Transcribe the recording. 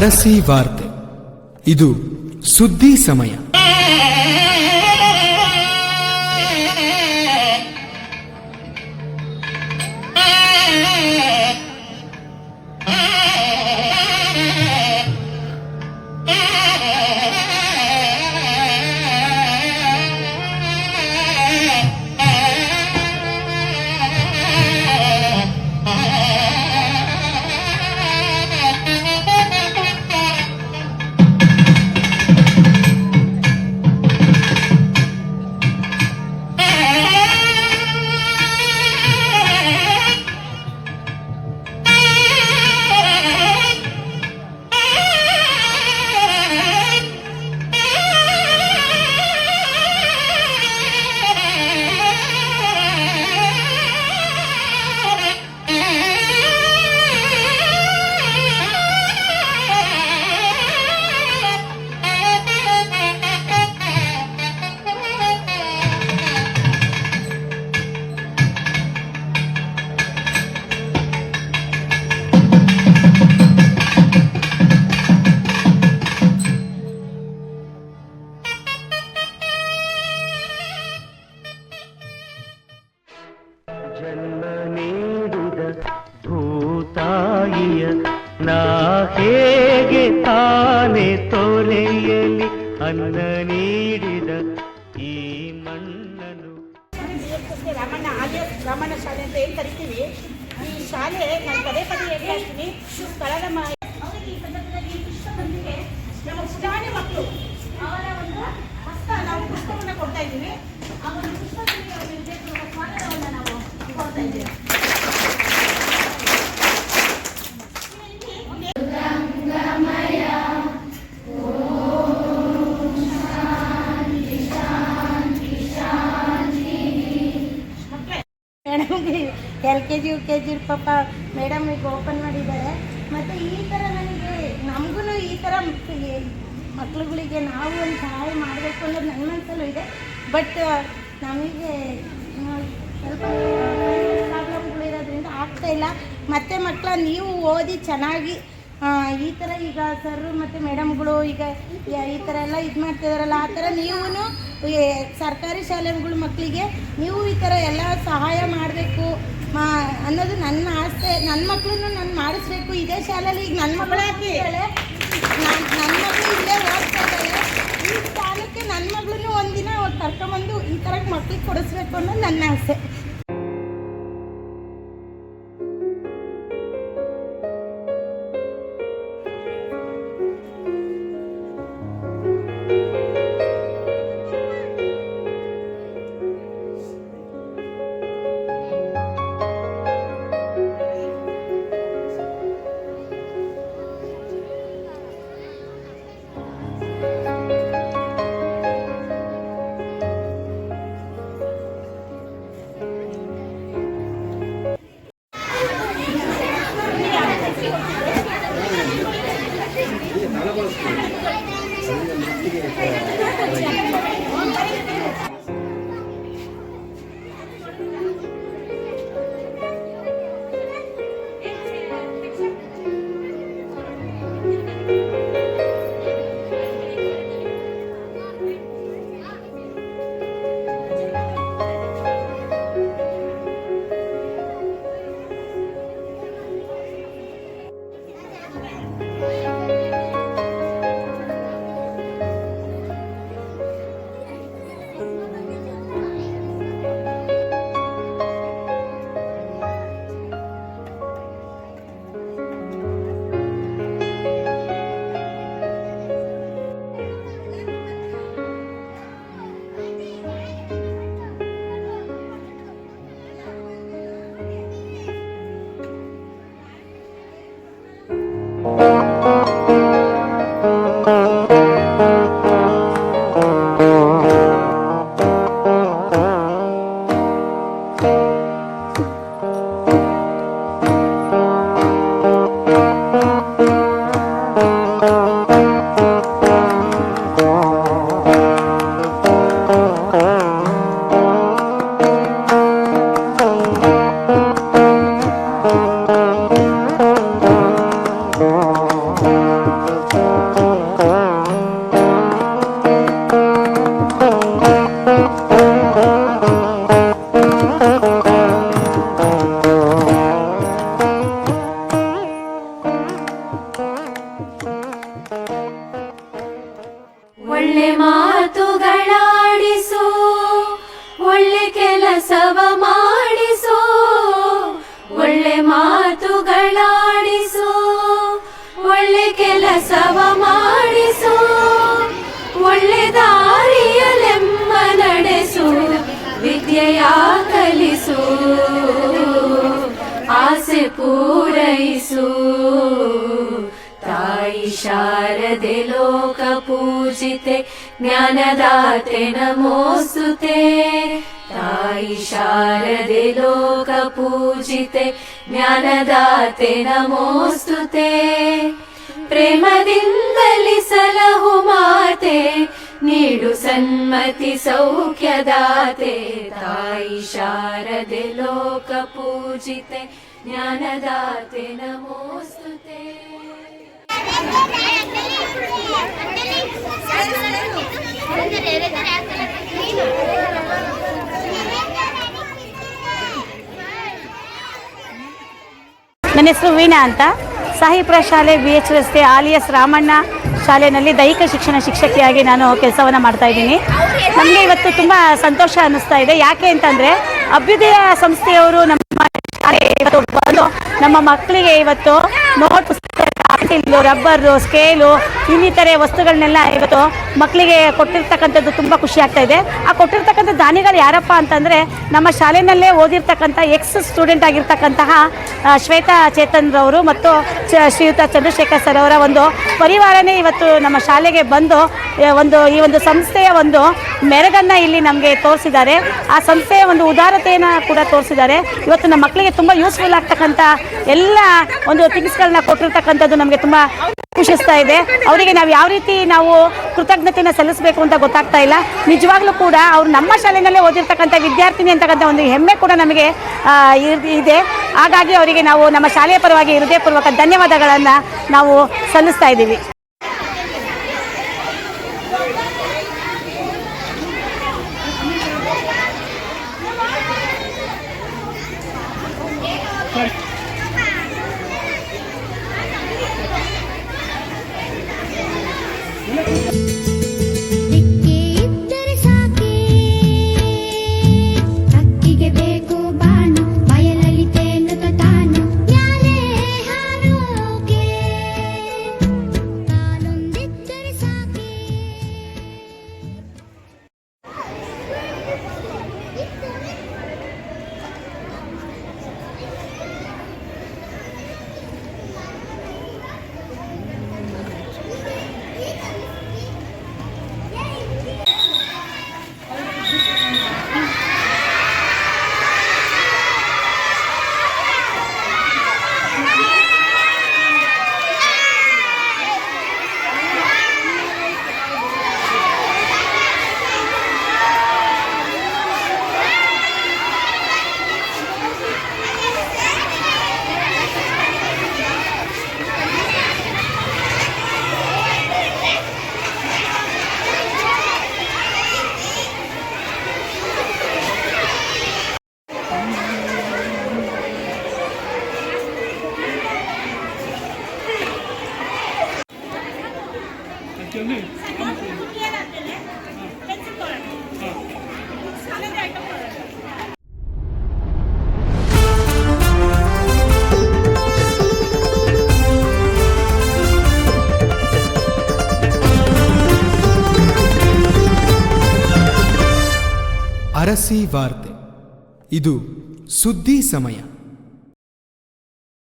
ಅರಸಿ ವಾರ್ತೆ. ಇದು ಸುದ್ದಿ ಸಮಯ. ಜನ್ಮ ನೀಡಿದ ಭೂತಾಯಿಯ ನಾ ಹೇಗೆ ತಾನೆ ತೊರೆಯಲಿ, ಅನ್ನ ನೀಡಿದ ಈ ಮಣ್ಣನು. ರಾಮಣ್ಣ ಶಾಲೆ ಅಂತ ಏನು ಕರಿತೀವಿ. ಈ ಶಾಲೆ ನಾನು ಪದೇ ಪದೇ ಹೇಳ್ತಾ ಇರ್ತೀನಿ, ಸ್ಥಳದ ಈ ಸಂದರ್ಭದಲ್ಲಿ ಪುಸ್ತಕದೊಂದಿಗೆ ನಮ್ಮ ಪುಟಾಣಿ ಮಕ್ಕಳು ಅವರ ಒಂದು ಹಸ್ತ ನಾವು ಪುಸ್ತಕವನ್ನು ಕೊಡ್ತಾ ಇದ್ದೀವಿ. ಆ ಒಂದು ಪುಸ್ತಕದಲ್ಲಿ ಅವರ ವಿದ್ಯಾರ್ಥಿಗಳ ಸ್ವಾಗತವನ್ನು ನಾವು ಕೊಡ್ತಾ ಇದ್ದೀವಿ. LKG UKG ಪಾಪ ಮೇಡಮ್ ಈಗ ಓಪನ್ ಮಾಡಿದ್ದಾರೆ. ಮತ್ತು ಈ ಥರ ನನಗೆ ನಮಗೂ ಈ ಥರ ಮಕ್ಳುಗಳಿಗೆ ನಾವು ಒಂದು ಸಹಾಯ ಮಾಡಬೇಕು ಅನ್ನೋದು ನನ್ನ ಮನಸ್ಸಲ್ಲೂ ಇದೆ. ಬಟ್ ನಮಗೆ ಸ್ವಲ್ಪ ಪ್ರಾಬ್ಲಮ್ಗಳಿರೋದ್ರಿಂದ ಆಗ್ತಾಯಿಲ್ಲ. ಮತ್ತು ಮಕ್ಕಳ ನೀವು ಓದಿ ಚೆನ್ನಾಗಿ ಈ ಥರ ಈಗ ಸರ್ರು ಮತ್ತು ಮೇಡಮ್ಗಳು ಈಗ ಈ ಥರ ಎಲ್ಲ ಇದು ಮಾಡ್ತಿದಾರಲ್ಲ, ಆ ಥರ ನೀವು ಸರ್ಕಾರಿ ಶಾಲೆಗಳು ಮಕ್ಕಳಿಗೆ ನೀವು ಈ ಥರ ಎಲ್ಲ ಸಹಾಯ ಮಾಡಬೇಕು ಅನ್ನೋದು ನನ್ನ ಆಸೆ. ನನ್ನ ಮಕ್ಕಳನ್ನು ನಾನು ಮಾಡಿಸ್ಬೇಕು ಇದೇ ಶಾಲೆಯಲ್ಲಿ. ಈಗ ನನ್ನ ಮಕ್ಕಳಾಗಿ ನನ್ನ ಮಕ್ಕಳು ಇಲ್ಲೇ ಓದ್ತಾ ಇದ್ದಾರೆ. ಈ ಸ್ಥಾನಕ್ಕೆ ನನ್ನ ಮಗಳನ್ನೂ ಒಂದಿನ ಕರ್ಕೊಂಬಂದು ಈ ಥರ ಮಕ್ಳಿಗೆ ಕೊಡಿಸ್ಬೇಕು ಅನ್ನೋದು ನನ್ನ ಆಸೆ. ಒಳ್ಳೆ ಮಾತುಗಳಾಡಿಸು, ಒಳ್ಳೆ ಕೆಲಸವ ಮಾಡಿಸು, ಒಳ್ಳೆ ಮಾತುಗಳಾಡಿಸು, ಒಳ್ಳೆ ಕೆಲಸವ ಮಾಡಿಸು, ಒಳ್ಳೆ ದಾರಿಯಲೆಮ್ಮ ನಡೆಸು, ವಿದ್ಯೆಯ ಕಲಿಸು, ಆಸೆ ಪೂರೈಸು. ತಾಯಿ ಶಾರದೆ ಲೋಕ ಪೂಜಿತೆ, ಜ್ಞಾನದಾತೆ ನಮೋಸ್ತುತೆ. ತಾಯಿ ಶಾರದೆ ಲೋಕ ಪೂಜಿತೆ, ಜ್ಞಾನದಾತೆ ನಮೋಸ್ತುತೆ. ಪ್ರೇಮದಿಂದಲಿ ಸಲಹು ಮಾತೆ, ನೀಡು ಸನ್ಮತಿ ಸೌಖ್ಯದಾತೆ. ತಾಯಿ ಶಾರದೆ ಲೋಕ ಪೂಜಿತೆ, ಜ್ಞಾನದಾತೆ ನಮೋಸ್ತುತೆ. ನನ್ನ ಹೆಸರು ವೀಣಾ ಅಂತ. ಸಾಹಿಪುರ ಶಾಲೆ BH ರಸ್ತೆ ಆಲಿಯಸ್ ರಾಮಣ್ಣ ಶಾಲೆಯಲ್ಲಿ ದೈಹಿಕ ಶಿಕ್ಷಣ ಶಿಕ್ಷಕಿಯಾಗಿ ನಾನು ಕೆಲಸವನ್ನು ಮಾಡ್ತಾ ಇದ್ದೀನಿ. ನಮಗೆ ಇವತ್ತು ತುಂಬ ಸಂತೋಷ ಅನ್ನಿಸ್ತಾ ಇದೆ. ಯಾಕೆ ಅಂತಂದರೆ ಅಭ್ಯುದಯ ಸಂಸ್ಥೆಯವರು ನಮ್ಮ ಶಾಲೆ ಇವತ್ತು ಬಂದು ನಮ್ಮ ಮಕ್ಕಳಿಗೆ ಇವತ್ತು ನೋಟ್ ಪುಸ್ತಕ, ಪೆನ್ಸಿಲ್ಲು, ರಬ್ಬರು, ಸ್ಕೇಲು ಇನ್ನಿತರೆ ವಸ್ತುಗಳನ್ನೆಲ್ಲ ಇವತ್ತು ಮಕ್ಕಳಿಗೆ ಕೊಟ್ಟಿರ್ತಕ್ಕಂಥದ್ದು ತುಂಬ ಖುಷಿ ಆಗ್ತಾ ಇದೆ. ಆ ಕೊಟ್ಟಿರ್ತಕ್ಕಂಥ ದಾನಿಗಳು ಯಾರಪ್ಪ ಅಂತಂದರೆ ನಮ್ಮ ಶಾಲೆಯಲ್ಲೇ ಓದಿರ್ತಕ್ಕಂಥ ಸ್ಟೂಡೆಂಟ್ ಆಗಿರ್ತಕ್ಕಂತಹ ಶ್ವೇತಾ ಚೇತನ್ ರವರು ಮತ್ತು ಶ್ರೀಯುತ ಚಂದ್ರಶೇಖರ್ ಸರ್ ಅವರ ಒಂದು ಪರಿವಾರನೇ ಇವತ್ತು ನಮ್ಮ ಶಾಲೆಗೆ ಬಂದು ಈ ಒಂದು ಸಂಸ್ಥೆಯ ಒಂದು ಮೆರಗನ್ನು ಇಲ್ಲಿ ನಮಗೆ ತೋರಿಸಿದ್ದಾರೆ. ಆ ಸಂಸ್ಥೆಯ ಒಂದು ಉದಾರತೆಯನ್ನು ಕೂಡ ತೋರಿಸಿದ್ದಾರೆ. ಇವತ್ತು ನಮ್ಮ ಮಕ್ಕಳಿಗೆ ತುಂಬ ಯೂಸ್ಫುಲ್ ಆಗ್ತಕ್ಕಂಥ ಎಲ್ಲ ಒಂದು ಥಿಂಗ್ಸ್ಗಳನ್ನ ಕೊಟ್ಟಿರ್ತಕ್ಕಂಥದ್ದು ನಮಗೆ ತುಂಬ ಖುಷಿಸ್ತಾ ಇದೆ. ಅವರಿಗೆ ನಾವು ಯಾವ ರೀತಿ ನಾವು ಕೃತಜ್ಞತೆಯನ್ನು ಸಲ್ಲಿಸಬೇಕು ಅಂತ ಗೊತ್ತಾಗ್ತಾ ಇಲ್ಲ. ನಿಜವಾಗ್ಲೂ ಕೂಡ ಅವರು ನಮ್ಮ ಶಾಲೆಯಲ್ಲೇ ಓದಿರ್ತಕ್ಕಂಥ ವಿದ್ಯಾರ್ಥಿನಿ ಅಂತಕ್ಕಂಥ ಒಂದು ಹೆಮ್ಮೆ ಕೂಡ ನಮಗೆ ಇದೆ. ಹಾಗಾಗಿ ಅವರಿಗೆ ನಾವು ನಮ್ಮ ಶಾಲೆಯ ಪರವಾಗಿ ಹೃದಯಪೂರ್ವಕ ಧನ್ಯವಾದಗಳನ್ನು ನಾವು ಸಲ್ಲಿಸ್ತಾ ಇದ್ದೀವಿ. ಅರಸಿ ವಾರ್ತೆ. ಇದು ಸುದ್ದಿ ಸಮಯ.